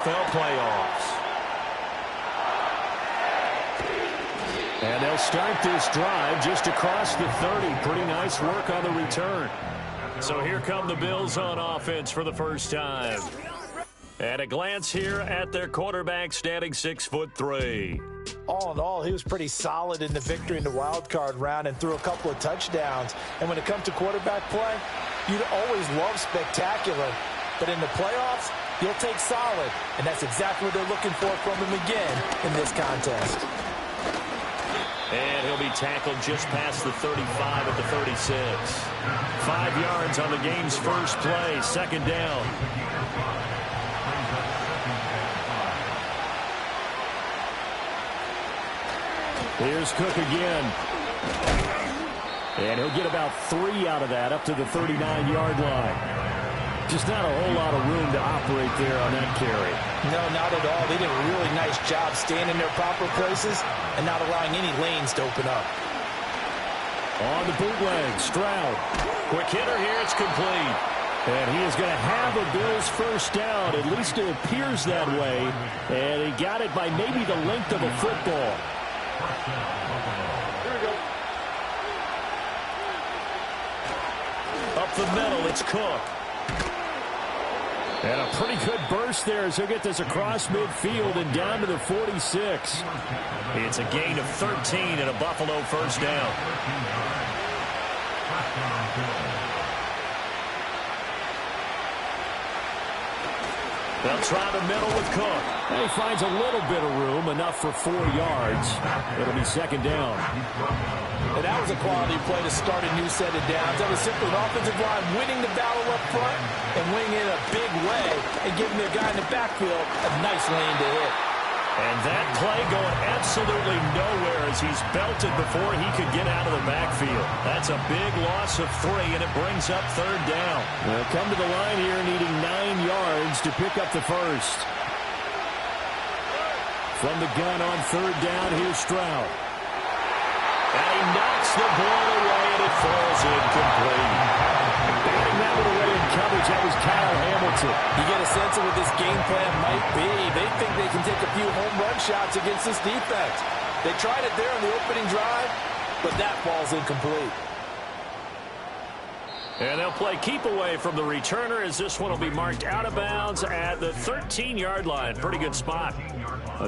Playoffs. And they'll start this drive just across the 30. Pretty nice work on the return. So here come the Bills on offense for the first time. And a glance here at their quarterback, standing 6'3". All in all, he was pretty solid in the victory in the wild card round and threw a couple of touchdowns. And when it comes to quarterback play, you'd always love spectacular. But in the playoffs, you'll take solid. And that's exactly what they're looking for from him again in this contest. And he'll be tackled just past the 35 at the 36. 5 yards on the game's first play, second down. Here's Cook again. And he'll get about 3 out of that, up to the 39-yard line. Just not a whole lot of room to operate there on that carry. No, not at all. They did a really nice job staying in their proper places and not allowing any lanes to open up. On the bootleg, Stroud. Quick hitter here, it's complete. And he is going to have a Bills first down. At least it appears that way. And he got it by maybe the length of a football. Here we go. Up the middle, it's Cook. And a pretty good burst there as he'll get this across midfield and down to the 46. It's a gain of 13 and a Buffalo first down. They'll try the middle with Cook. And he finds a little bit of room, enough for 4 yards. It'll be second down. And that was a quality play to start a new set of downs. That was simply an offensive line winning the battle up front and winning it in a big way and giving their guy in the backfield a nice lane to hit. And that play going absolutely nowhere as he's belted before he could get out of the backfield. That's a big loss of 3, and it brings up third down. They'll come to the line here needing 9 yards to pick up the first. From the gun on third down, here's Stroud. And he knocks the ball away, and it falls incomplete. Batting that one away in coverage, that was Kyle Hamilton. You get a sense of what this game plan might be. They think they can take a few home run shots against this defense. They tried it there on the opening drive, but that falls incomplete. And they'll play keep away from the returner as this one will be marked out of bounds at the 13-yard line. Pretty good spot.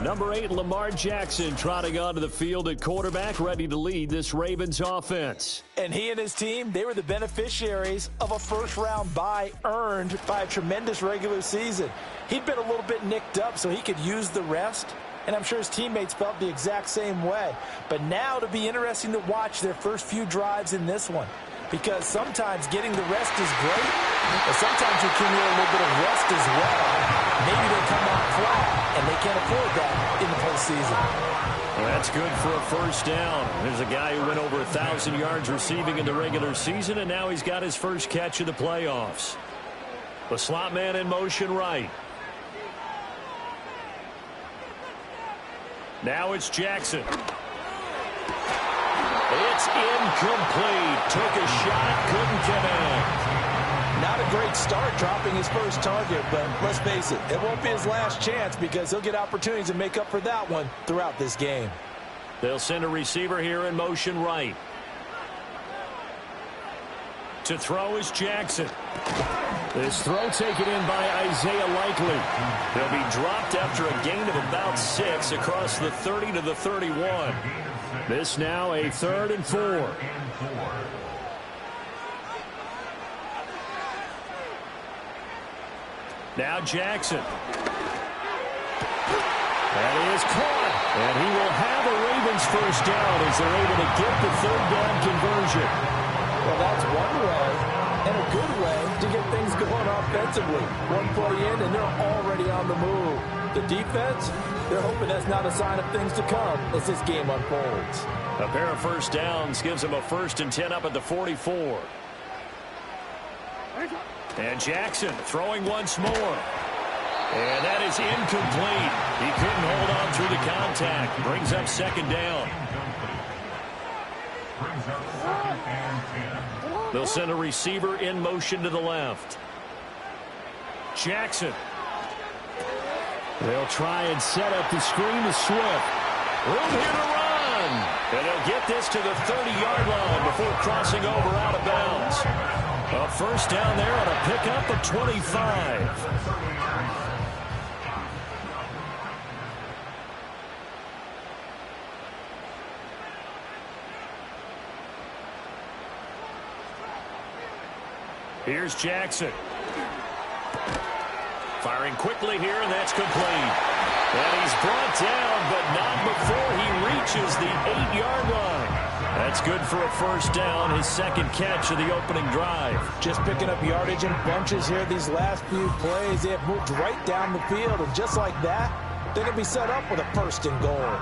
Number 8, Lamar Jackson, trotting onto the field at quarterback, ready to lead this Ravens offense. And he and his team, they were the beneficiaries of a first-round bye earned by a tremendous regular season. He'd been a little bit nicked up, so he could use the rest. And I'm sure his teammates felt the exact same way. But now it'll be interesting to watch their first few drives in this one. Because sometimes getting the rest is great, but sometimes you can get a little bit of rest as well. Maybe they come out flat, and they can't afford that in the postseason. Well, that's good for a first down. There's a guy who went over 1,000 yards receiving in the regular season, and now he's got his first catch in the playoffs. The slot man in motion right. Now it's Jackson. It's incomplete. Took a shot, couldn't connect. Not a great start dropping his first target, but let's face it, it won't be his last chance because he'll get opportunities to make up for that one throughout this game. They'll send a receiver here in motion right. To throw is Jackson. This throw taken in by Isaiah Likely. He'll be dropped after a gain of about 6 across the 30 to the 31. This now a 3rd and 4. Now Jackson. That is caught. And he will have a Ravens first down as they're able to get the 3rd down conversion. Well, that's one way and a good way to get things going offensively. One play in and they're already on the move. The defense, they're hoping that's not a sign of things to come as this game unfolds. A pair of first downs gives them a 1st and 10 up at the 44. And Jackson throwing once more. And that is incomplete. He couldn't hold on through the contact. Brings up 2nd down. They'll send a receiver in motion to the left. Jackson. They'll try and set up the screen to Swift. Room here to run. And he'll get this to the 30-yard line before crossing over out of bounds. A first down there on a pickup of 25. Here's Jackson. Firing quickly here, and that's complete. And he's brought down, but not before he reaches the 8-yard line. That's good for a first down, his second catch of the opening drive. Just picking up yardage in bunches here these last few plays. They have moved right down the field, and just like that, they're going to be set up with a first and goal.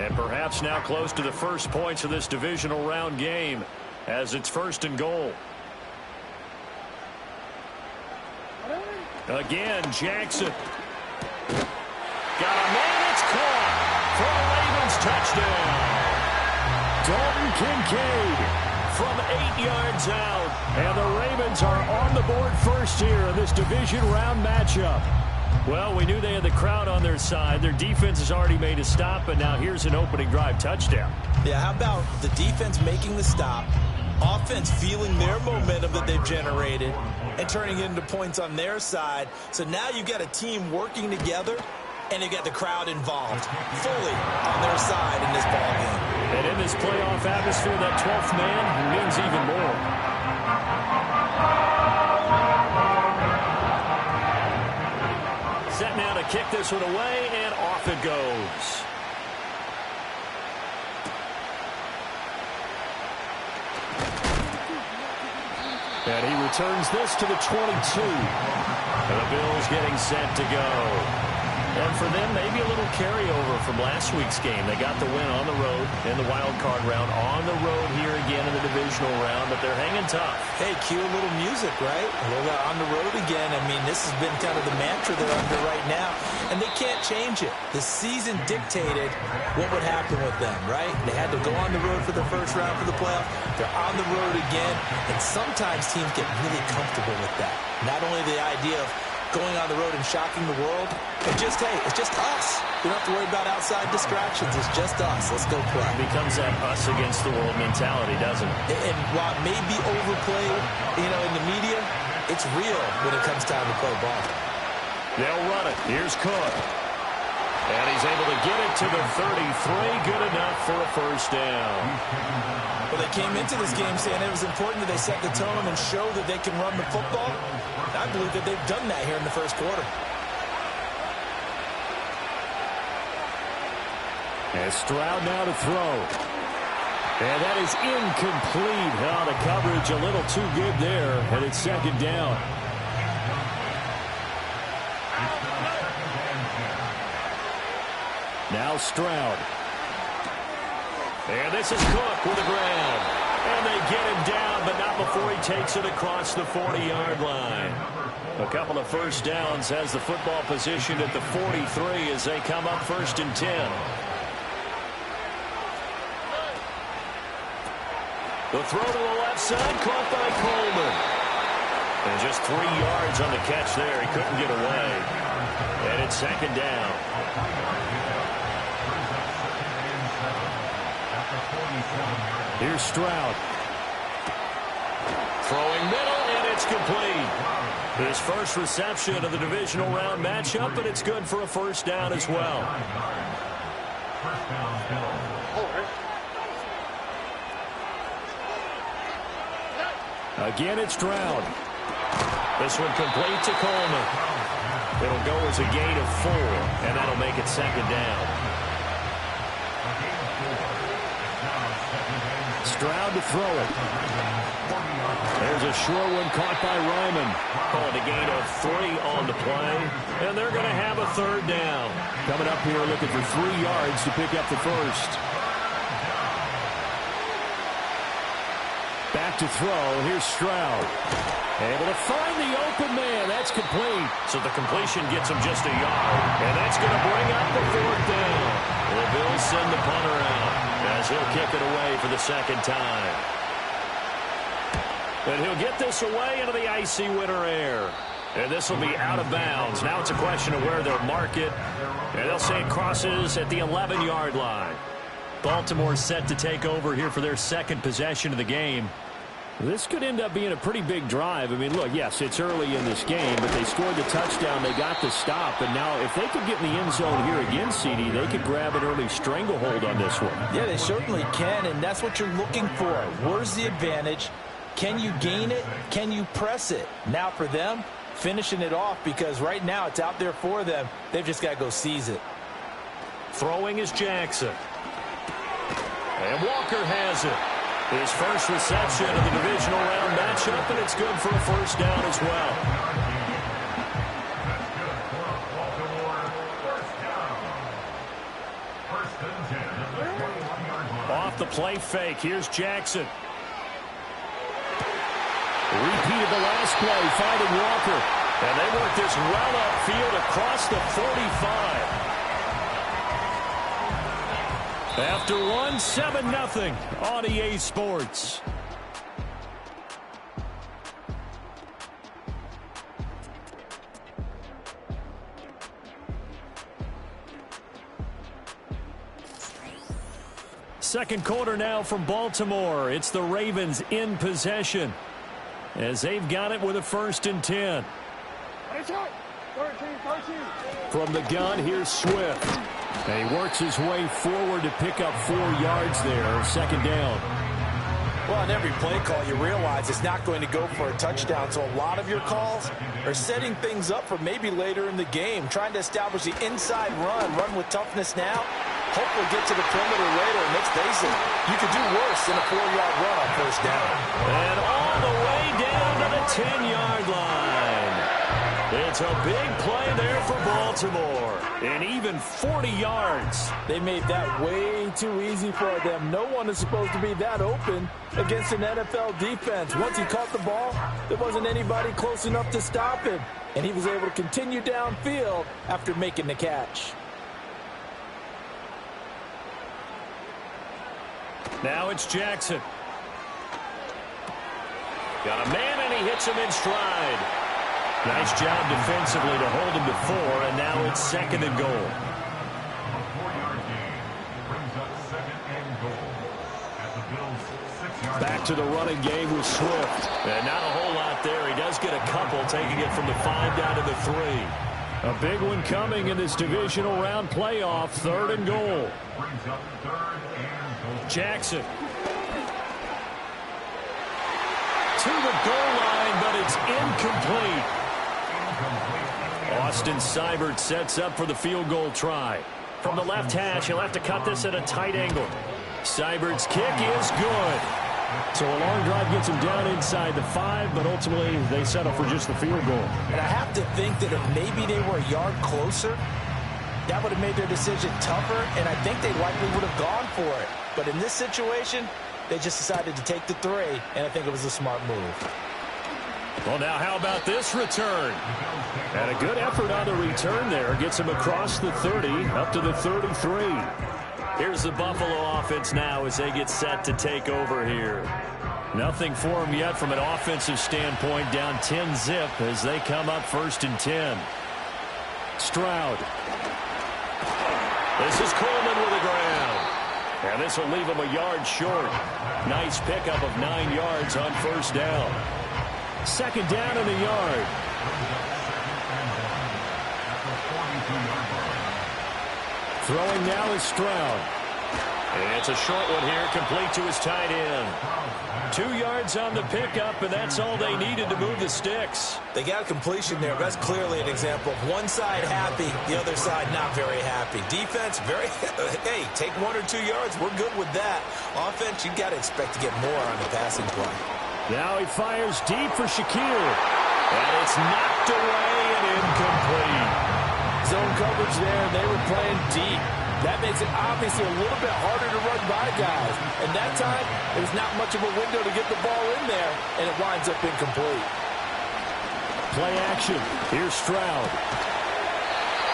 And perhaps now close to the first points of this divisional round game, as it's first and goal. Again, Jackson. Got a man, it's caught for a Ravens touchdown. Dalton Kincaid from 8 yards out. And the Ravens are on the board first here in this division round matchup. Well, we knew they had the crowd on their side. Their defense has already made a stop, and now here's an opening drive touchdown. Yeah, how about the defense making the stop, offense feeling their momentum that they've generated, and turning it into points on their side. So now you've got a team working together, and you got the crowd involved fully on their side in this ballgame. And in this playoff atmosphere, that 12th man means even more. Set now to kick this one away, and off it goes. And he returns this to the 22. And the Bills getting set to go. And for them, maybe a little carryover from last week's game. They got the win on the road in the wild card round, on the road here again in the divisional round, but they're hanging tough. Hey, cue a little music, right? A little on the road again. I mean, this has been kind of the mantra they're under right now, and they can't change it. The season dictated what would happen with them, right? They had to go on the road for the first round for the playoff. They're on the road again, and sometimes teams get really comfortable with that. Not only the idea of going on the road and shocking the world, but just, hey, it's just us. We don't have to worry about outside distractions. It's just us. Let's go play. It becomes that us against the world mentality, doesn't it? And while it may be overplayed, in the media, it's real when it comes time to play ball. They'll run it. Here's Cook. And he's able to get it to the 33. Good enough for a first down. Well, they came into this game saying it was important that they set the tone and show that they can run the football. I believe that they've done that here in the first quarter. And Stroud now to throw. And that is incomplete. Oh, the coverage a little too good there. And it's second down. Now Stroud. And this is Cook with the grab. And they get him down, but not before he takes it across the 40-yard line. A couple of first downs has the football positioned at the 43 as they come up first and 10. The throw to the left side, caught by Coleman. And just 3 yards on the catch there. He couldn't get away. And it's second down. Here's Stroud. Throwing middle, and it's complete. His first reception of the divisional round matchup, but it's good for a first down as well. Again, it's Stroud. This one complete to Coleman. It'll go as a gain of 4, and that'll make it second down. Stroud to throw it. There's a short one caught by Ryman. Called a gain of 3 on the play. And they're going to have a third down. Coming up here looking for 3 yards to pick up the first. Back to throw. Here's Stroud. Able to find the open man. That's complete. So the completion gets him just a yard. And that's going to bring up the fourth down. The Bills send the punter out as he'll kick it away for the second time. And he'll get this away into the icy winter air. And this will be out of bounds. Now it's a question of where they'll mark it. And they'll say it crosses at the 11-yard line. Baltimore set to take over here for their second possession of the game. This could end up being a pretty big drive. I mean, look, yes, it's early in this game, but they scored the touchdown. They got the stop. And now if they could get in the end zone here again, CD, they could grab an early stranglehold on this one. Yeah, they certainly can, and that's what you're looking for. Where's the advantage? Can you gain it? Can you press it? Now for them, finishing it off, because right now it's out there for them. They've just got to go seize it. Throwing is Jackson. And Walker has it. His first reception of the divisional round matchup, and it's good for a first down as well. Off the play fake, here's Jackson. Repeated the last play, finding Walker. And they work this well upfield across the 45. After one, 7-0 on EA Sports. Second quarter now from Baltimore. It's the Ravens in possession as they've got it with a 1st and 10. From the gun, here's Swift. And he works his way forward to pick up 4 yards there. Second down. Well, on every play call, you realize it's not going to go for a touchdown. So a lot of your calls are setting things up for maybe later in the game, trying to establish the inside run with toughness now. Hopefully get to the perimeter later. And let's face it, you could do worse than a 4-yard run on first down. And all the way down to the 10-yard line. It's a big play there for Baltimore. And even 40 yards. They made that way too easy for them. No one is supposed to be that open against an NFL defense. Once he caught the ball, there wasn't anybody close enough to stop him. And he was able to continue downfield after making the catch. Now it's Jackson. Got a man, and he hits him in stride. Nice job defensively to hold him to 4, and now it's 2nd and goal. Back to the running game with Swift. And not a whole lot there. He does get a couple, taking it from the 5 down to the 3. A big one coming in this divisional round playoff, 3rd and goal. Jackson. To the goal line, but it's incomplete. Austin Seibert sets up for the field goal try. From the left hash, he'll have to cut this at a tight angle. Seibert's kick is good. So a long drive gets him down inside the 5, but ultimately they settle for just the field goal. And I have to think that if maybe they were a yard closer, that would have made their decision tougher, and I think they likely would have gone for it. But in this situation, they just decided to take the 3, and I think it was a smart move. Well, now how about this return? And a good effort on the return there. Gets him across the 30, up to the 33. Here's the Buffalo offense now as they get set to take over here. Nothing for them yet from an offensive standpoint. Down 10-zip as they come up 1st and 10. Stroud. This is Coleman with the ground. And this will leave him a yard short. Nice pickup of 9 yards on first down. 2nd down in the yard. Throwing now is Stroud. And it's a short one here, complete to his tight end. 2 yards on the pickup, and that's all they needed to move the sticks. They got a completion there. That's clearly an example of one side happy, the other side not very happy. Defense, very, hey, take 1 or 2 yards. We're good with that. Offense, you got to expect to get more on the passing play. Now he fires deep for Shakir. And it's knocked away and incomplete. Zone coverage there, and they were playing deep. That makes it obviously a little bit harder to run by guys. And that time, there's not much of a window to get the ball in there, and it winds up incomplete. Play action. Here's Stroud.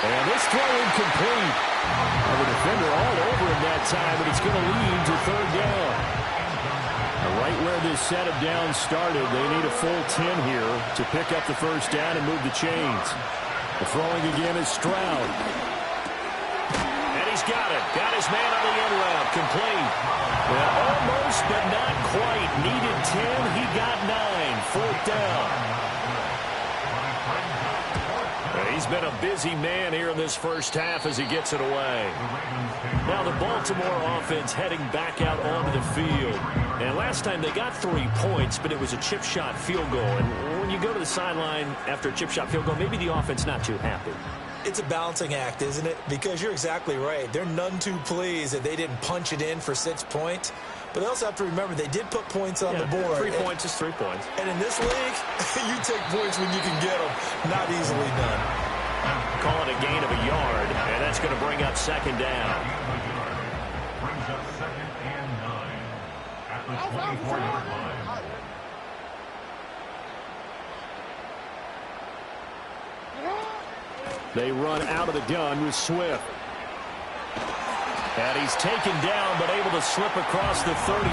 And this throw incomplete. And the defender all over him that time, and it's going to lead to 3rd down. Right where this set of downs started, they need a full 10 here to pick up the first down and move the chains. The throwing again is Stroud. And he's got it. Got his man on the end route. Complete. Well, almost, but not quite. Needed 10. He got 9. Fourth down. He's been a busy man here in this first half as he gets it away. Now the Baltimore offense heading back out onto the field. And last time they got 3 points, but it was a chip shot field goal. And when you go to the sideline after a chip shot field goal, maybe the offense not too happy. It's a balancing act, isn't it? Because you're exactly right. They're none too pleased that they didn't punch it in for 6 points. But they also have to remember they did put points on the board. 3 points is 3 points. And in this league, you take points when you can get them. Not easily done. Call it a gain of a yard, and that's going to bring up second down. Brings up second and 9 at the 24-yard line. They run out of the gun with Swift. And he's taken down, but able to slip across the 35.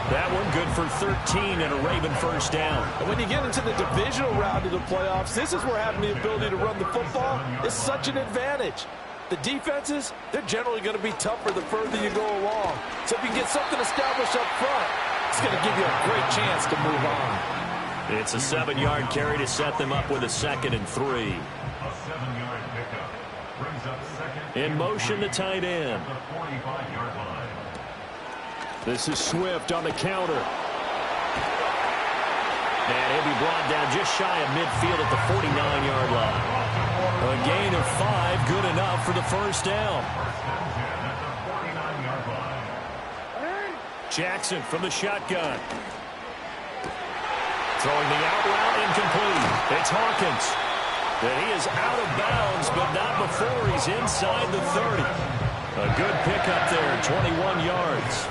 That one good for 13 and a Raven first down. And when you get into the divisional round of the playoffs, this is where having the ability to run the football is such an advantage. The defenses, they're generally going to be tougher the further you go along. So if you can get something established up front, it's going to give you a great chance to move on. It's a 7-yard carry to set them up with a 2nd and 3. A 7-yard pickup brings up second. In motion, the tight end. The 45-yard line. This is Swift on the counter. And he'll be brought down just shy of midfield at the 49-yard line. A gain of 5, good enough for the first down. Jackson from the shotgun. Throwing the out route, incomplete. It's Hawkins. And he is out of bounds, but not before he's inside the 30. A good pickup there, 21 yards.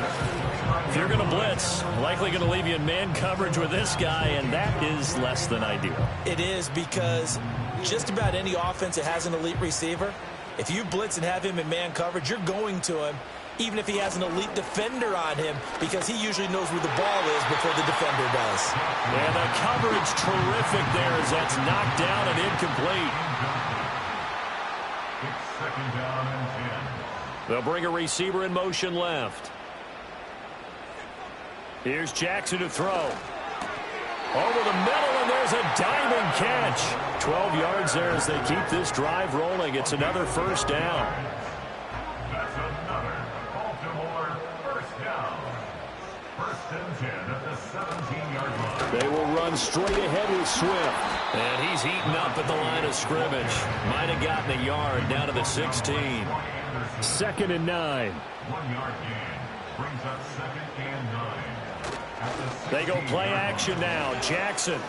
If you're going to blitz, likely going to leave you in man coverage with this guy, and that is less than ideal. It is, because just about any offense that has an elite receiver, if you blitz and have him in man coverage, you're going to him, even if he has an elite defender on him, because he usually knows where the ball is before the defender does. And the coverage terrific there as that's knocked down and incomplete. It's second down and 10. They'll bring a receiver in motion left. Here's Jackson to throw. Over the middle, and there's a diamond catch. 12 yards there as they keep this drive rolling. It's another first down. That's another Baltimore first down. First and 10 at the 17-yard line. They will run straight ahead with Swift. And he's eaten up at the line of scrimmage. Might have gotten a yard down to the 16. 2nd and 9. 1-yard gain brings up second and 9. They go play action now. Jackson.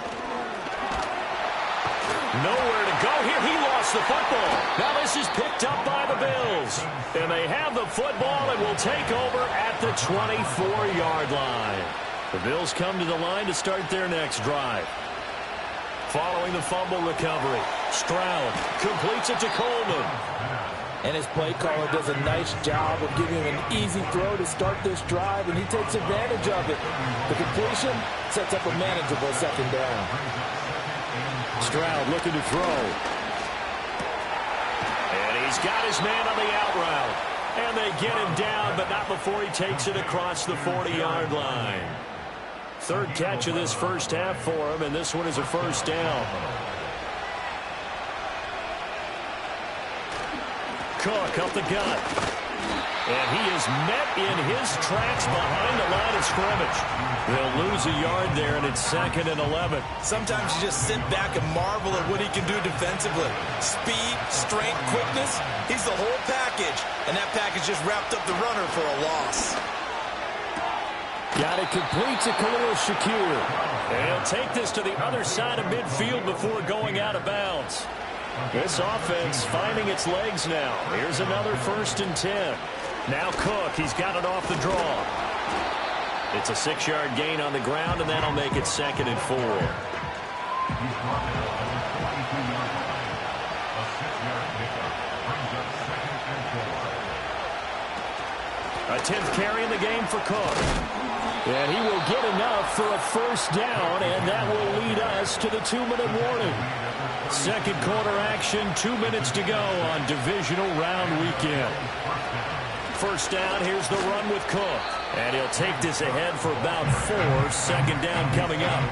Nowhere to go here. He lost the football. Now this is picked up by the Bills. And they have the football and will take over at the 24-yard line. The Bills come to the line to start their next drive. Following the fumble recovery, Stroud completes it to Coleman. And his play caller does a nice job of giving him an easy throw to start this drive, and he takes advantage of it. The completion sets up a manageable second down. Stroud looking to throw. And he's got his man on the out route. And they get him down, but not before he takes it across the 40-yard line. Third catch of this first half for him, and this one is a first down. Cook up the gut. And he is met in his tracks behind the line of scrimmage. They'll lose a yard there, and it's 2nd and 11. Sometimes you just sit back and marvel at what he can do defensively. Speed, strength, quickness, he's the whole package. And that package just wrapped up the runner for a loss. Got it complete to Khalil Shakir. And he'll take this to the other side of midfield before going out of bounds. This offense finding its legs now. Here's another 1st and 10. Now Cook, he's got it off the draw. It's a 6-yard gain on the ground, and that'll make it 2nd and 4. He's brought down at the 22-yard line. A 6-yard pickup brings up 2nd and 4. A 10th carry in the game for Cook. And he will get enough for a first down, and that will lead us to the 2-minute warning. Second quarter action, 2 minutes to go on Divisional Round Weekend. First down, here's the run with Cook. And he'll take this ahead for about 4. Second down coming up.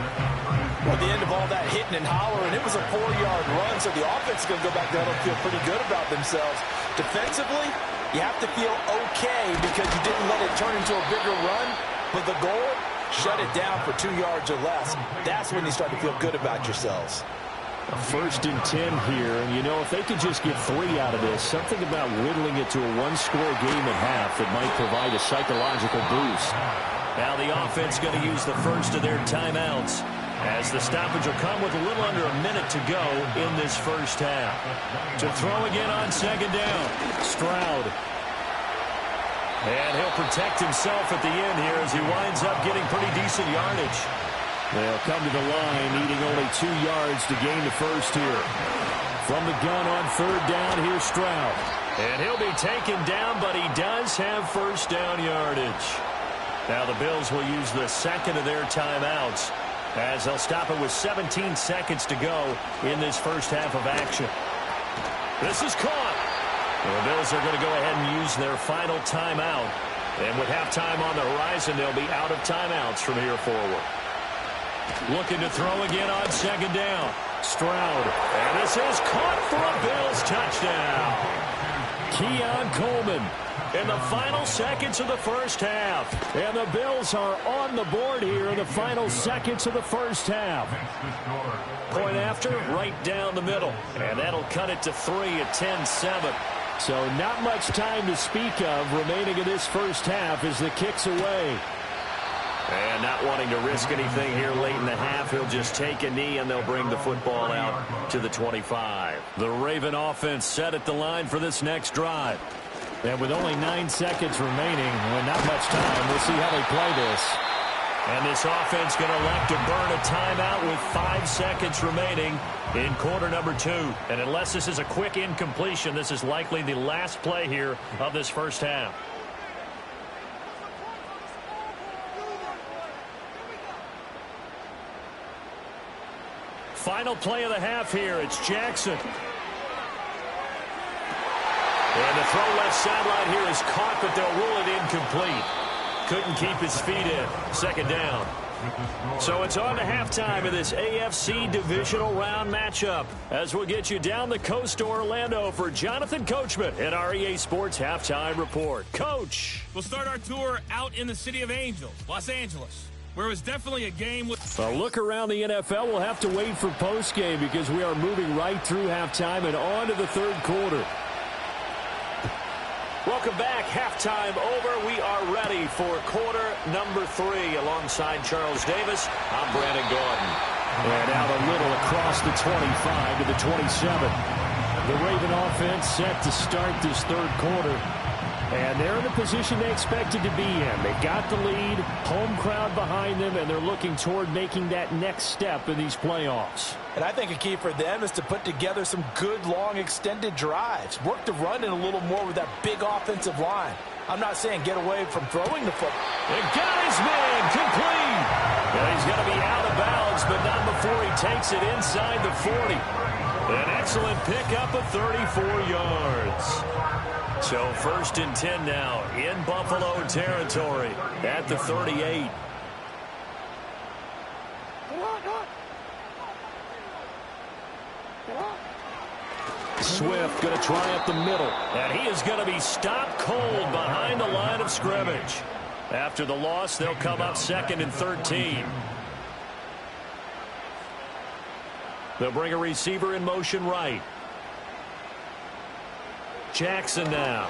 Well, at the end of all that hitting and hollering, it was a 4-yard run, so the offense is going to go back there and feel pretty good about themselves. Defensively, you have to feel okay because you didn't let it turn into a bigger run. But the goal, shut it down for 2 yards or less. That's when you start to feel good about yourselves. A 1st and 10 here, and you know, if they could just get 3 out of this, something about whittling it to a 1-score game at half that might provide a psychological boost. Now the offense going to use the first of their timeouts, as the stoppage will come with a little under a minute to go in this first half. To throw again on second down, Stroud. And he'll protect himself at the end here as he winds up getting pretty decent yardage. They'll come to the line, needing only 2 yards to gain the first here. From the gun on third down, here's Stroud. And he'll be taken down, but he does have first down yardage. Now the Bills will use the second of their timeouts, as they'll stop it with 17 seconds to go in this first half of action. This is caught. The Bills are going to go ahead and use their final timeout. And with halftime on the horizon, they'll be out of timeouts from here forward. Looking to throw again on second down. Stroud. And this is caught for a Bills touchdown. Keon Coleman in the final seconds of the first half. And the Bills are on the board here in the final seconds of the first half. Point after, right down the middle. And that'll cut it to 3 at 10-7. So not much time to speak of remaining in this first half as the kick's away. And not wanting to risk anything here late in the half, he'll just take a knee and they'll bring the football out to the 25. The Raven offense set at the line for this next drive. And with only 9 seconds remaining, and not much time, we'll see how they play this. And this offense going to elect to burn a timeout with 5 seconds remaining in quarter number 2. And unless this is a quick incompletion, this is likely the last play here of this first half. Final play of the half here. It's Jackson. And the throw left sideline here is caught, but they'll rule it incomplete. Couldn't keep his feet in. Second down. So it's on to halftime of this AFC Divisional Round matchup, as we'll get you down the coast to Orlando for Jonathan Coachman at our EA Sports Halftime Report. Coach. We'll start our tour out in the city of Angels, Los Angeles, where it was definitely a game with... A look around the NFL. We'll have to wait for postgame because we are moving right through halftime and on to the third quarter. Welcome back. Halftime over. We are ready for quarter number 3. Alongside Charles Davis, I'm Brandon Gordon. And out a little across the 25 to the 27. The Raven offense set to start this third quarter. And they're in the position they expected to be in. They got the lead, home crowd behind them, and they're looking toward making that next step in these playoffs. And I think a key for them is to put together some good, long, extended drives. Work the run in a little more with that big offensive line. I'm not saying get away from throwing the football. They got his man complete. Well, he's going to be out of bounds, but not before he takes it inside the 40. An excellent pickup of 34 yards. So 1st and 10 now in Buffalo territory at the 38. Swift going to try up the middle, and he is going to be stopped cold behind the line of scrimmage. After the loss, they'll come up 2nd and 13. They'll bring a receiver in motion right. Jackson now.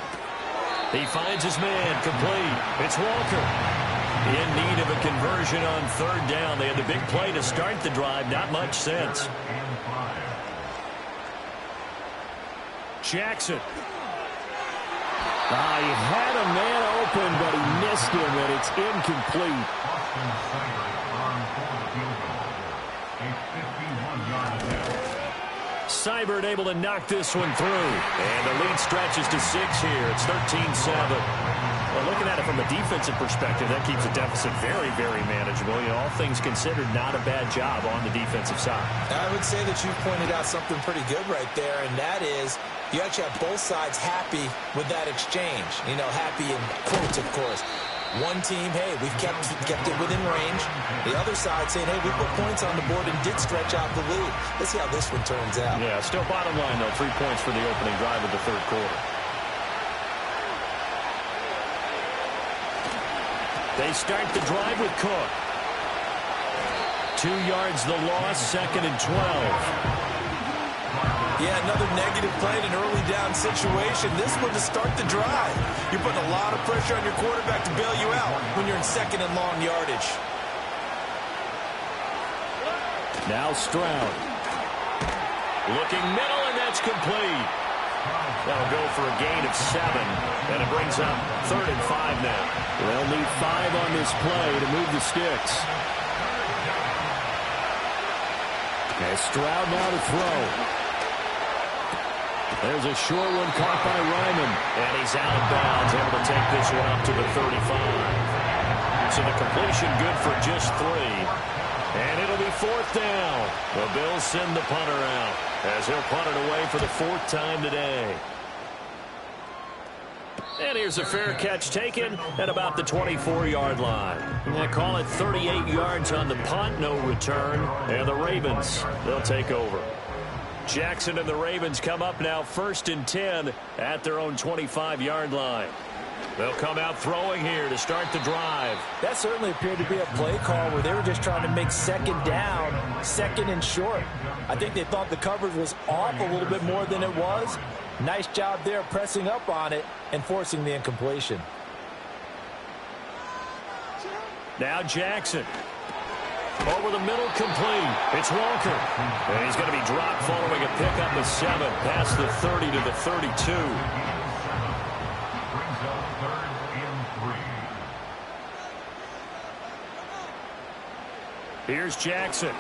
He finds his man complete. It's Walker. In need of a conversion on third down. They had the big play to start the drive. Not much sense. Jackson. He had a man open, but he missed him, and it's incomplete. Seibert able to knock this one through. And the lead stretches to 6 here. It's 13-7. Well, looking at it from a defensive perspective, that keeps the deficit very, very manageable. You know, all things considered, not a bad job on the defensive side. I would say that you've pointed out something pretty good right there, and that is you actually have both sides happy with that exchange. You know, happy in quotes, of course. One team, hey, we've kept it within range. The other side saying, hey, we put points on the board and did stretch out the lead. Let's see how this one turns out. Yeah, still bottom line, though, 3 points for the opening drive of the third quarter. They start the drive with Cook. 2 yards the loss, 2nd and 12. Yeah, another negative play in an early down situation. This one to start the drive. You're putting a lot of pressure on your quarterback to bail you out when you're in 2nd and long yardage. Now Stroud. Looking middle, and that's complete. That'll go for a gain of 7, and it brings up 3rd and 5 now. They'll need 5 on this play to move the sticks. And Stroud now to throw. There's a short one caught by Ryman. And he's out of bounds, able to take this one up to the 35. So the completion good for just 3. And it'll be 4th down. The Bills send the punter out as he'll punt it away for the 4th time today. And here's a fair catch taken at about the 24-yard line. They call it 38 yards on the punt, no return. And the Ravens, they'll take over. Jackson and the Ravens come up now 1st and 10 at their own 25-yard line. They'll come out throwing here to start the drive. That certainly appeared to be a play call where they were just trying to make 2nd down, 2nd and short. I think they thought the coverage was off a little bit more than it was. Nice job there pressing up on it and forcing the incompletion. Now Jackson. Over the middle, complete. It's Walker. And he's going to be dropped following a pickup of 7 past the 30 to the 32. Brings up 3rd and 3. Here's Jackson.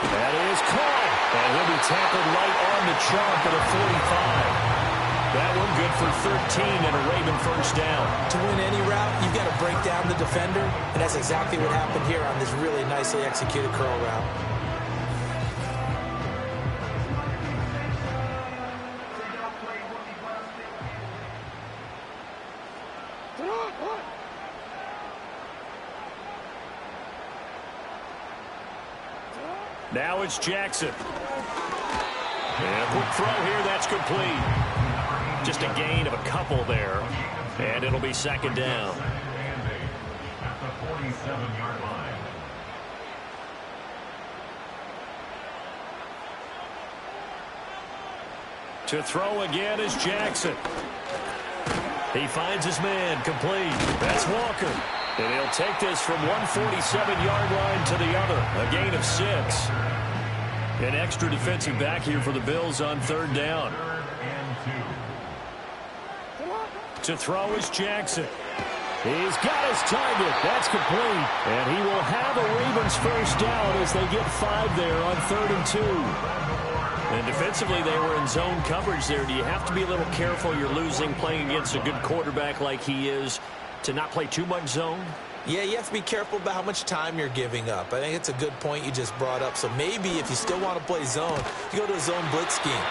That is caught. And he'll be tackled right on the chalk at a 45. That one good for 13 and a Raven 1st down. To win any route, you've got to break down the defender, and that's exactly what happened here on this really nicely executed curl route. Now it's Jackson. And a quick throw here, that's complete. Just a gain of a couple there, and it'll be 2nd down. At the 47-yard line. To throw again is Jackson. He finds his man, complete. That's Walker. And he'll take this from 147-yard line to the other. A gain of 6. An extra defensive back here for the Bills on 3rd down. 3rd and 2. To throw is Jackson. He's got his target. That's complete. And he will have a Ravens 1st down as they get 5 there on 3rd and 2. And defensively, they were in zone coverage there. Do you have to be a little careful? You're losing playing against a good quarterback like he is to not play too much zone? Yeah, you have to be careful about how much time you're giving up. I think it's a good point you just brought up. So maybe if you still want to play zone, you go to a zone blitz scheme.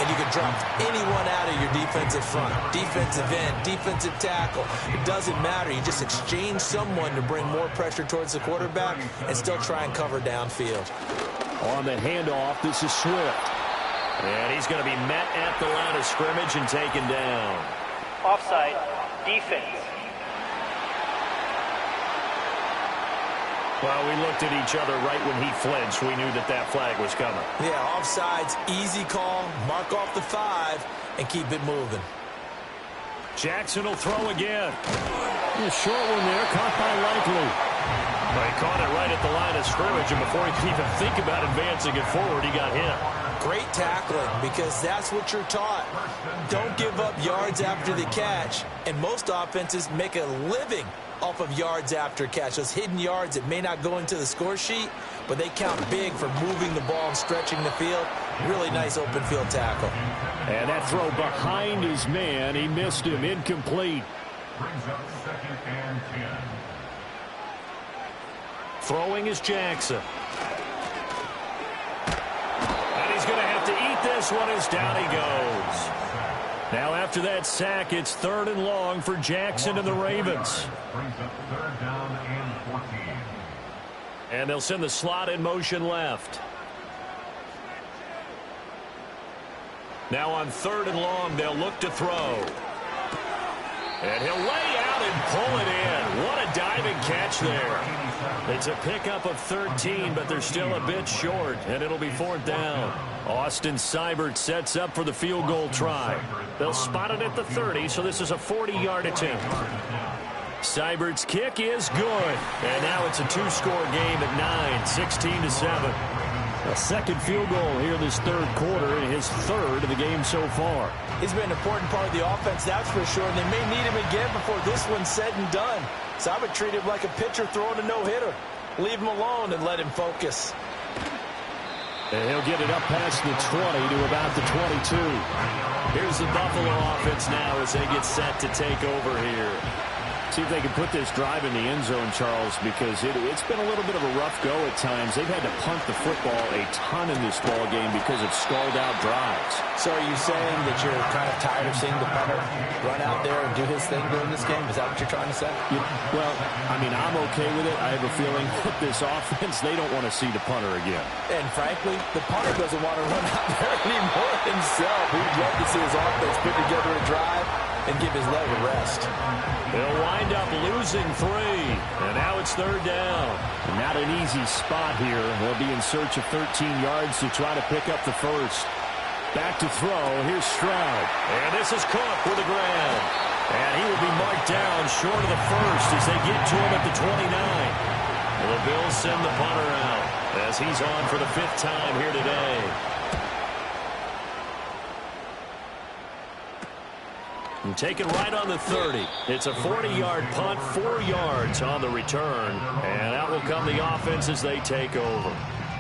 And you can drop anyone out of your defensive front. Defensive end, defensive tackle. It doesn't matter. You just exchange someone to bring more pressure towards the quarterback and still try and cover downfield. On the handoff, this is Swift. And he's going to be met at the line of scrimmage and taken down. Offside, defense. Well, we looked at each other right when he flinched. We knew that that flag was coming. Yeah, offsides, easy call. Mark off the 5 and keep it moving. Jackson will throw again. A short one there, caught by Likely. Well, he caught it right at the line of scrimmage, and before he could even think about advancing it forward, he got hit. Great tackling, because that's what you're taught. Don't give up yards after the catch, and most offenses make a living off of yards after catch. Those hidden yards that may not go into the score sheet, but they count big for moving the ball and stretching the field. Really nice open field tackle. And that throw behind his man, he missed him, incomplete. Brings up 2nd and 10. Throwing is Jackson. And he's going to have to eat this one as down he goes. Now after that sack, it's 3rd and long for Jackson and the Ravens. Brings up 3rd down and 14. And they'll send the slot in motion left. Now on 3rd and long, they'll look to throw. And he'll lay out and pull it in. What a diving catch there. It's a pickup of 13, but they're still a bit short, and it'll be 4th down. Austin Seibert sets up for the field goal try. They'll spot it at the 30, so this is a 40-yard attempt. Seibert's kick is good, and now it's a 2-score game at 9, 16-7. A second field goal here this 3rd quarter, and his 3rd of the game so far. He's been an important part of the offense, that's for sure, and they may need him again before this one's said and done. So I would treat him like a pitcher throwing a no-hitter. Leave him alone and let him focus. And he'll get it up past the 20 to about the 22. Here's the Buffalo offense now as they get set to take over here. See if they can put this drive in the end zone, Charles, because it's been a little bit of a rough go at times. They've had to punt the football a ton in this ball game because of stalled-out drives. So are you saying that you're kind of tired of seeing the punter run out there and do his thing during this game? Is that what you're trying to say? Well, I mean, I'm okay with it. I have a feeling that this offense, they don't want to see the punter again. And frankly, the punter doesn't want to run out there anymore himself. He'd love to see his offense put together a drive and give his leg a rest. They'll wind up losing 3, and now it's 3rd down. Not an easy spot here. They'll be in search of 13 yards to try to pick up the 1st. Back to throw. Here's Stroud. And this is Cook with the grab. And he will be marked down short of the 1st as they get to him at the 29. The Bills send the punter out as he's on for the 5th time here today. And taken right on the 30. It's a 40-yard punt, 4 yards on the return. And out will come the offense as they take over.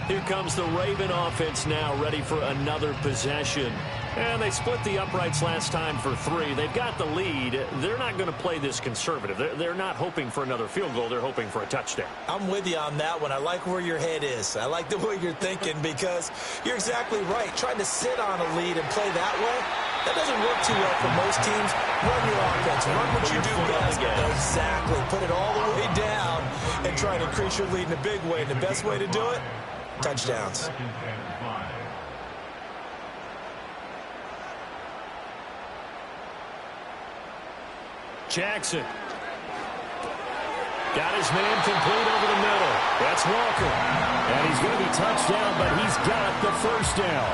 Here comes the Raven offense now, ready for another possession. And they split the uprights last time for 3. They've got the lead. They're not going to play this conservative. They're not hoping for another field goal. They're hoping for a touchdown. I'm with you on that one. I like where your head is. I like the way you're thinking because you're exactly right. Trying to sit on a lead and play that way, that doesn't work too well for most teams. Run your offense. Run what you do best. Exactly. Put it all the way down and try to increase your lead in a big way. And the best way to do it, touchdowns. Jackson. Got his man complete over the middle. That's Walker. And he's going to be touched down, but he's got the 1st down.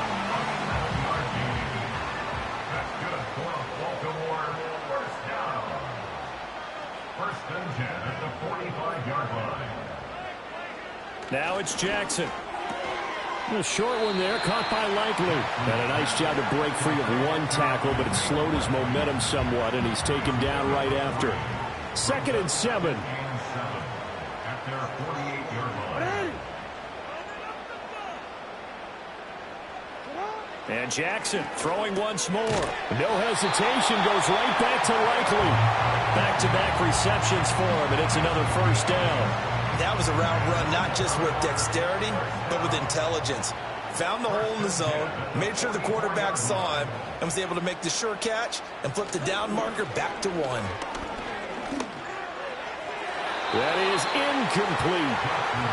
That's good for Baltimore. 1st down. 1st and 10 at the 45-yard line. Now it's Jackson. A short one there, caught by Likely. And a nice job to break free of 1 tackle, but it slowed his momentum somewhat, and he's taken down right after. 2nd and 7. At their 48-yard line. And Jackson throwing once more. No hesitation, goes right back to Likely. Back-to-back receptions for him, and it's another 1st down. That was a route run not just with dexterity, but with intelligence. Found the hole in the zone, made sure the quarterback saw him, and was able to make the sure catch and flip the down marker back to 1. That is incomplete.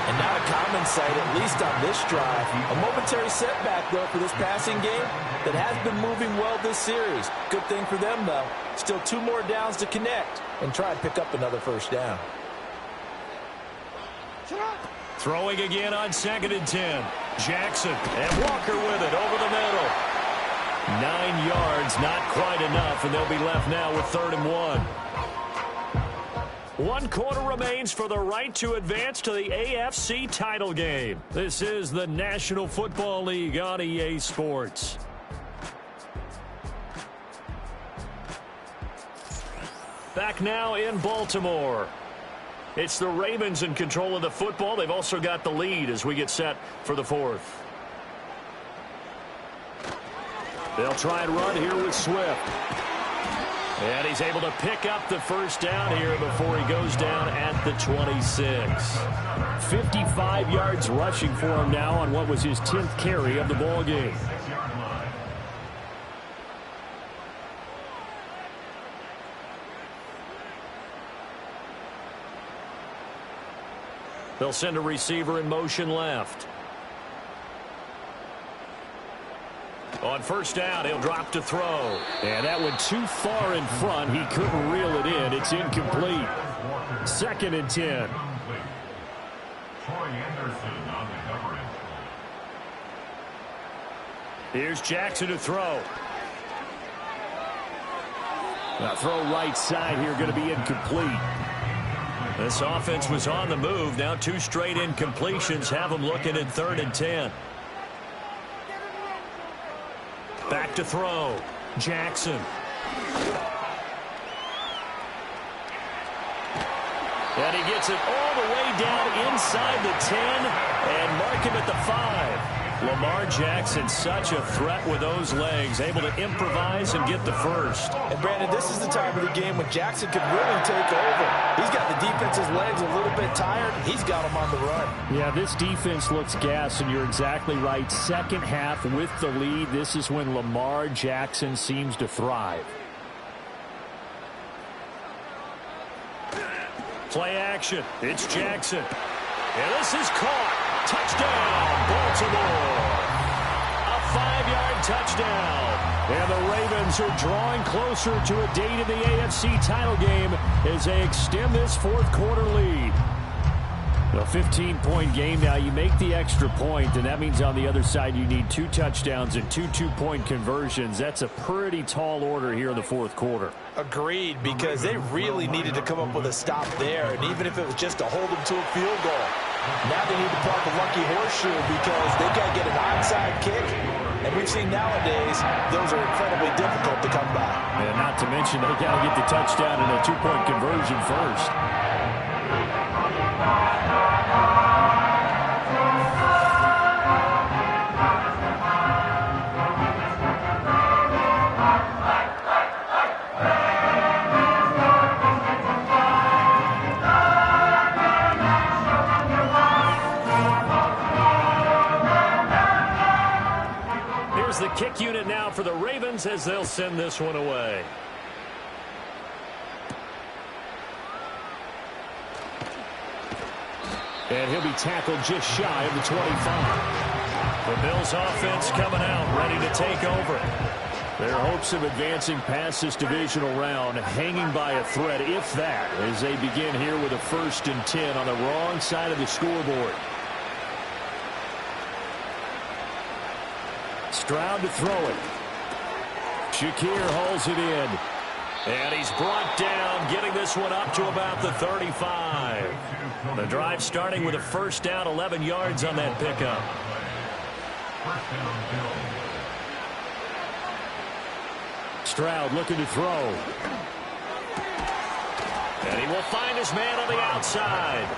And not a common sight, at least on this drive. A momentary setback, though, for this passing game that has been moving well this series. Good thing for them, though. Still 2 more downs to connect and try and pick up another 1st down. Throwing again on 2nd and 10. Jackson and Walker with it over the middle. 9 yards, not quite enough, and they'll be left now with 3rd and 1. 1 quarter remains for the right to advance to the AFC title game. This is the National Football League on EA Sports. Back now in Baltimore. It's the Ravens in control of the football. They've also got the lead as we get set for the fourth. They'll try and run here with Swift. And he's able to pick up the first down here before he goes down at the 26. 55 yards rushing for him now on what was his 10th carry of the ball game. They'll send a receiver in motion left. On first down, he'll drop to throw. And that went too far in front. He couldn't reel it in. It's incomplete. 2nd and 10. Here's Jackson to throw. Now throw right side here, going to be incomplete. This offense was on the move. Now 2 straight incompletions have them looking at 3rd and 10. Back to throw. Jackson. And he gets it all the way down inside the 10 and mark him at the 5. Lamar Jackson, such a threat with those legs, able to improvise and get the first. And Brandon, this is the time of the game when Jackson could really take over. He's got the defense's legs a little bit tired. He's got them on the run. Yeah, this defense looks gassed, and you're exactly right. Second half with the lead, this is when Lamar Jackson seems to thrive. Play action. It's Jackson. And this is caught. Touchdown, Baltimore. A 5-yard touchdown. And the Ravens are drawing closer to a date in the AFC title game as they extend this 4th quarter lead. A 15-point game now. You make the extra point, and that means on the other side you need 2 touchdowns and 2 two-point conversions. That's a pretty tall order here in the 4th quarter. Agreed, because they really needed to come up with a stop there, and even if it was just to hold them to a field goal. Now they need to park a lucky horseshoe because they got to get an onside kick. And we've seen nowadays those are incredibly difficult to come by. And not to mention they got to get the touchdown and a 2-point conversion first. The kick unit now for the Ravens as they'll send this one away. And he'll be tackled just shy of the 25. The Bills offense coming out, ready to take over. Their hopes of advancing past this divisional round hanging by a thread, if that, as they begin here with a 1st and 10 on the wrong side of the scoreboard. Stroud to throw it. Shakir hauls it in. And he's brought down, getting this one up to about the 35. The drive starting with a first down, 11 yards on that pickup. Stroud looking to throw. And he will find his man on the outside.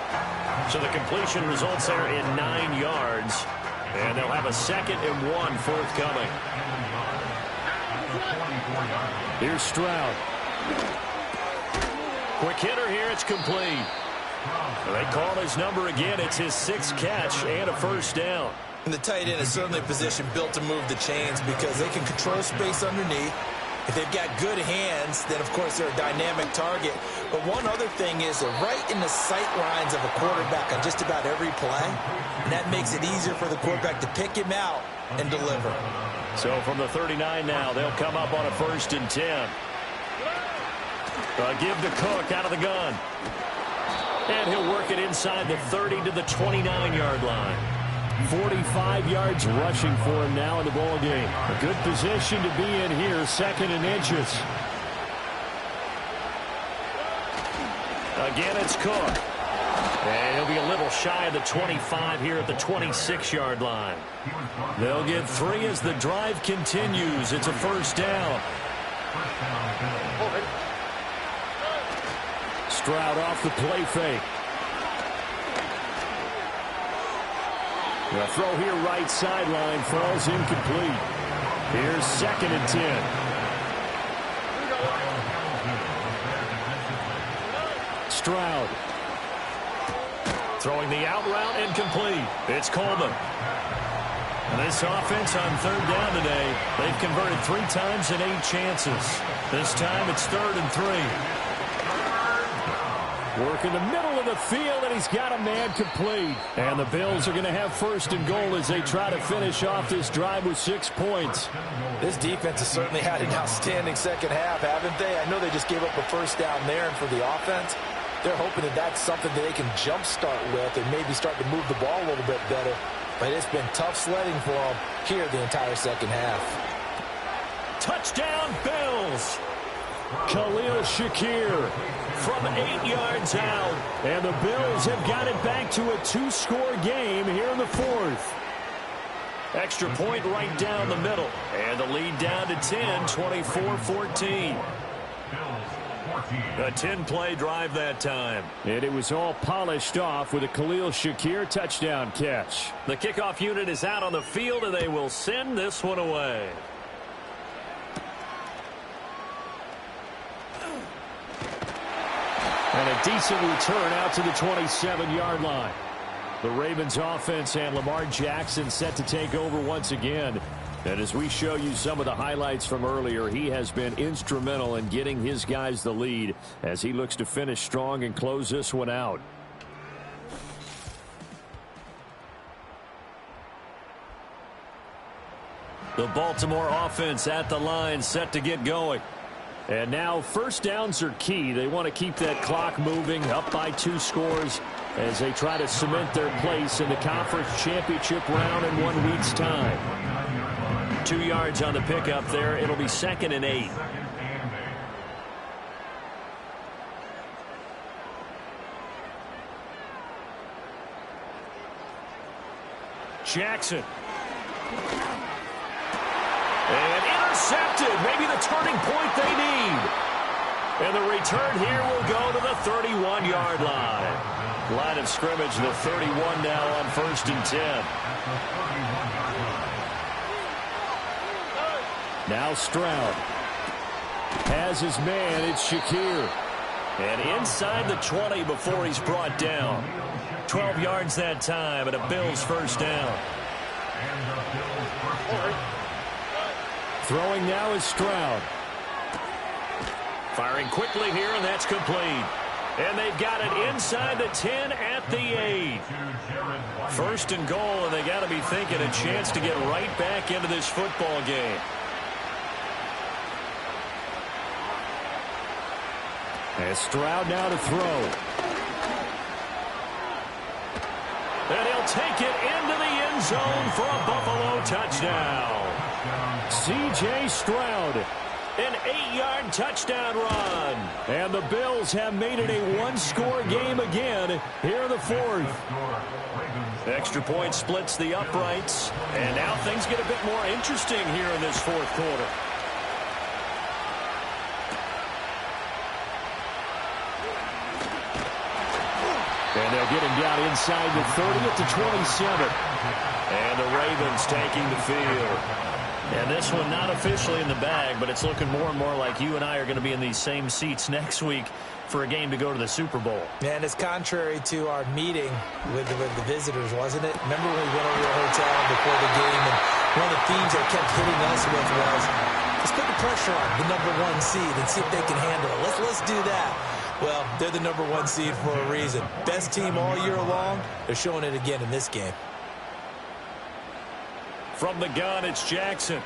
So the completion results there in 9 yards. And they'll have a 2nd and 1 forthcoming. Here's Stroud. Quick hitter here. It's complete. They call his number again. It's his 6th catch and a first down. And the tight end is certainly a position built to move the chains because they can control space underneath. If they've got good hands, then, of course, they're a dynamic target. But one other thing is they're right in the sight lines of a quarterback on just about every play. And that makes it easier for the quarterback to pick him out and deliver. So from the 39 now, they'll come up on a 1st and 10. Give to Cook out of the gun. And he'll work it inside the 30 to the 29-yard line. 45 yards rushing for him now in the ball game. A good position to be in here, 2nd and inches. Again, it's Cook. And he'll be a little shy of the 25 here at the 26-yard line. They'll get 3 as the drive continues. It's a first down. Stroud off the play fake. The throw here right sideline falls incomplete. Here's 2nd and 10. Stroud. Throwing the out route incomplete. It's Coleman. And this offense on 3rd down today, they've converted 3 times in 8 chances. This time it's 3rd and 3. Work in the middle of the field, and he's got a man complete. And the Bills are going to have 1st and goal as they try to finish off this drive with 6 points. This defense has certainly had an outstanding second half, haven't they? I know they just gave up a 1st down there, and for the offense, they're hoping that that's something that they can jumpstart with and maybe start to move the ball a little bit better. But it's been tough sledding for them here the entire second half. Touchdown, Bills! Khalil Shakir from 8 yards out. And the Bills have got it back to a 2-score game here in the 4th. Extra point right down the middle. And the lead down to 10, 24-14. A 10-play drive that time. And it was all polished off with a Khalil Shakir touchdown catch. The kickoff unit is out on the field, and they will send this one away. And a decent return out to the 27-yard line. The Ravens offense and Lamar Jackson set to take over once again. And as we show you some of the highlights from earlier, he has been instrumental in getting his guys the lead as he looks to finish strong and close this one out. The Baltimore offense at the line, set to get going. And now 1st downs are key. They want to keep that clock moving, up by 2 scores as they try to cement their place in the conference championship round in 1 week's time. 2 yards on the pickup there. It'll be 2nd and 8. Jackson. And intercepted. Maybe the turning point they need. And the return here will go to the 31-yard line. Line of scrimmage, the 31 now on 1st and 10. Now Stroud has his man. It's Shakir. And inside the 20 before he's brought down. 12 yards that time and a Bills 1st down. Throwing now is Stroud. Firing quickly here, and that's complete. And they've got it inside the 10 at the 8. 1st and goal, and they got to be thinking a chance to get right back into this football game. And Stroud now to throw. And he'll take it into the end zone for a Buffalo touchdown. C.J. Stroud. An 8-yard touchdown run. And the Bills have made it a 1-score game again here in the 4th. Extra point splits the uprights. And now things get a bit more interesting here in this 4th quarter. And they'll get him down inside the 30 at the 27. And the Ravens taking the field. And this one not officially in the bag, but it's looking more and more like you and I are going to be in these same seats next week for a game to go to the Super Bowl. And it's contrary to our meeting with the visitors, wasn't it? Remember when we went over to the hotel before the game, and one of the themes they kept hitting us with was, let's put the pressure on the #1 seed and see if they can handle it. Let's do that. Well, they're the #1 seed for a reason. Best team all year long. They're showing it again in this game. From the gun, it's Jackson.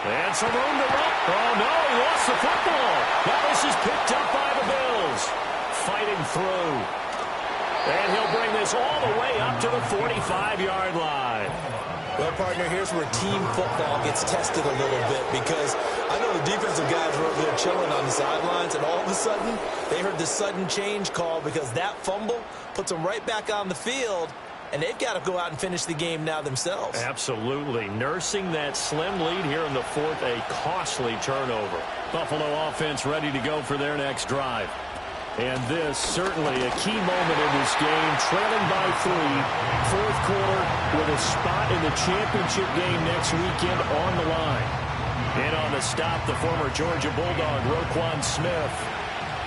And some room to run. Oh, no, he lost the football. Now this is picked up by the Bills. Fighting through. And he'll bring this all the way up to the 45-yard line. Well, partner, here's where team football gets tested a little bit, because I know the defensive guys were over there chilling on the sidelines, and all of a sudden, they heard the sudden change call because that fumble puts them right back on the field, and they've got to go out and finish the game now themselves. Absolutely. Nursing that slim lead here in the 4th, a costly turnover. Buffalo offense ready to go for their next drive. And this certainly a key moment in this game, trailing by 3, fourth quarter with a spot in the championship game next weekend on the line. In on the stop, the former Georgia Bulldog, Roquan Smith.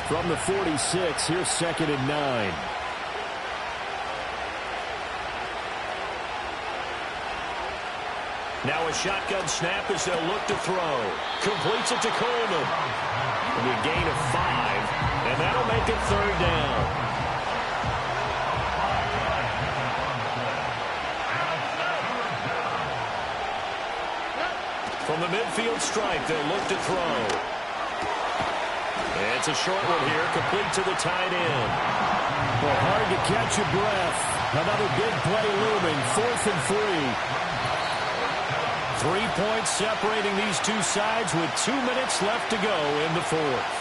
From the 46, here's 2nd and 9. Now a shotgun snap as they'll look to throw. Completes it to Coleman. And a gain of 5, and that'll make it 3rd down. From the midfield stripe, they'll look to throw. It's a short one here, complete to the tight end. Well, hard to catch your breath. Another big play looming, 4th and 3. 3 points separating these two sides with 2 minutes left to go in the 4th.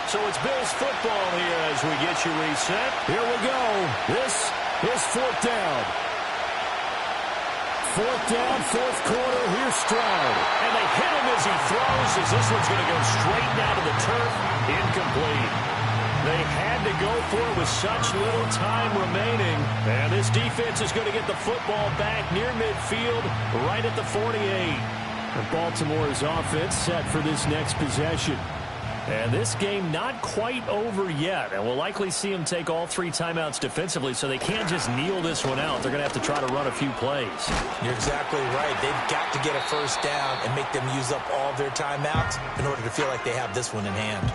So it's Bills football here as we get you reset. Here we go. This is 4th down. 4th down, 4th quarter. Here's Stroud. And they hit him as he throws, as this one's going to go straight down to the turf. Incomplete. They had to go for it with such little time remaining. And this defense is going to get the football back near midfield, right at the 48. And Baltimore's offense set for this next possession. And this game not quite over yet. And we'll likely see them take all 3 timeouts defensively, so they can't just kneel this one out. They're going to have to try to run a few plays. You're exactly right. They've got to get a first down and make them use up all their timeouts in order to feel like they have this one in hand.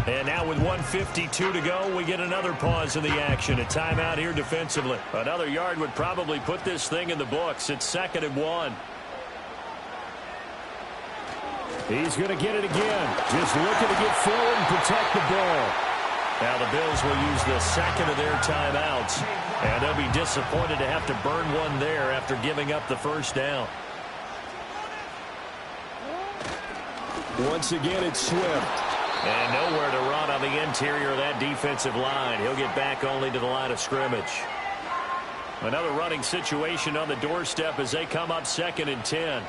And now with 1:52 to go, we get another pause in the action. A timeout here defensively. Another yard would probably put this thing in the books. It's 2nd and 1. He's going to get it again. Just looking to get forward and protect the ball. Now the Bills will use the 2nd of their timeouts. And they'll be disappointed to have to burn one there after giving up the first down. Once again, it's Swift. And nowhere to run on the interior of that defensive line. He'll get back only to the line of scrimmage. Another running situation on the doorstep as they come up 2nd and 10.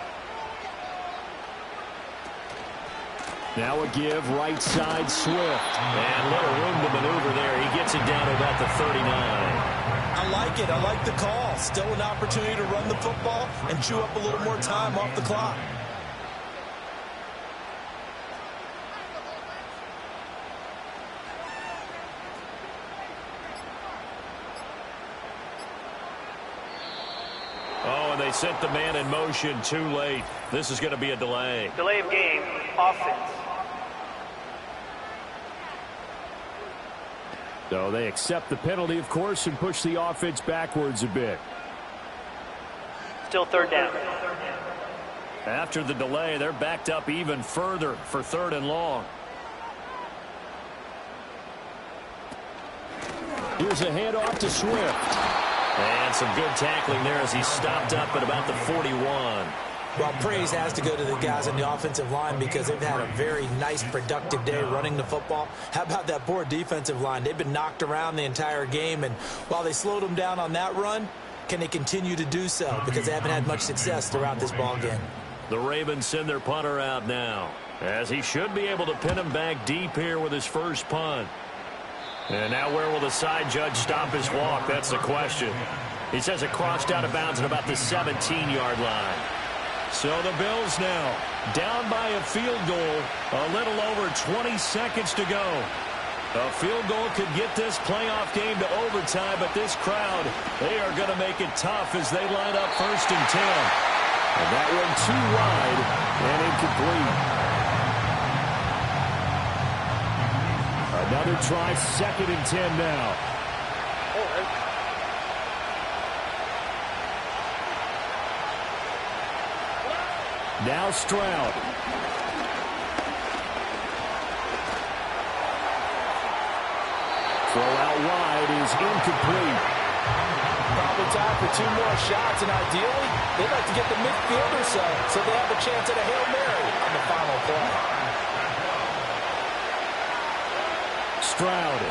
Now a give, right side, Swift. And little room to maneuver there. He gets it down to about the 39. I like it. I like the call. Still an opportunity to run the football and chew up a little more time off the clock. Oh, and they sent the man in motion too late. This is going to be a delay. Delay of game, offense. So they accept the penalty, of course, and push the offense backwards a bit. Still 3rd down. After the delay, they're backed up even further for 3rd and long. Here's a handoff to Swift. And some good tackling there as he stopped up at about the 41. Well, praise has to go to the guys on the offensive line because they've had a very nice, productive day running the football. How about that poor defensive line? They've been knocked around the entire game, and while they slowed them down on that run, can they continue to do so? Because they haven't had much success throughout this ball game. The Ravens send their punter out now, as he should be able to pin him back deep here with his first punt. And now where will the side judge stop his walk? That's the question. He says it crossed out of bounds at about the 17-yard line. So the Bills now down by a field goal, a little over 20 seconds to go. A field goal could get this playoff game to overtime, but this crowd, they are going to make it tough as they line up 1st and 10. And that one too wide and incomplete. Another try, 2nd and 10 now. Now Stroud. Throw out wide is incomplete. Probably time for 2 more shots, and ideally, they'd like to get the midfielder so they have a chance at a Hail Mary on the final play. Stroud.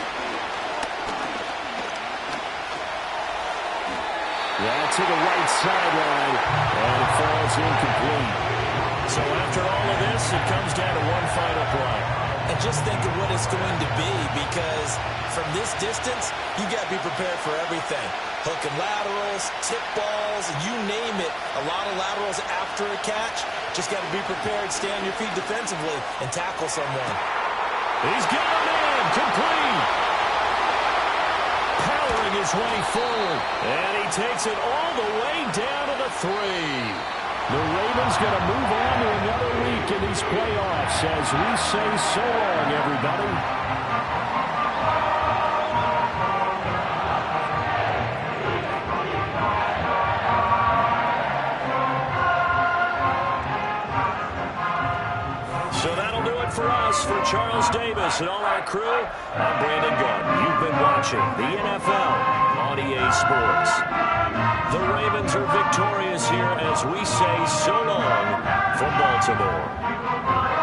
Yeah, to the right sideline, and it falls incomplete. So after all of this, it comes down to one final play. and just think of what it's going to be, because from this distance, you got to be prepared for everything. Hook and laterals, tip balls, you name it. A lot of laterals after a catch. Just got to be prepared, stay on your feet defensively, and tackle someone. He's got a man, complete. Powering his way forward, and he takes it all the way down to the 3. The Ravens going to move on to another week in these playoffs as we say so long, everybody. So that'll do it for us. For Charles Davis and all our crew, I'm Brandon Gordon. You've been watching the NFL on EA Sports. The Ravens are victorious here as we say so long from Baltimore.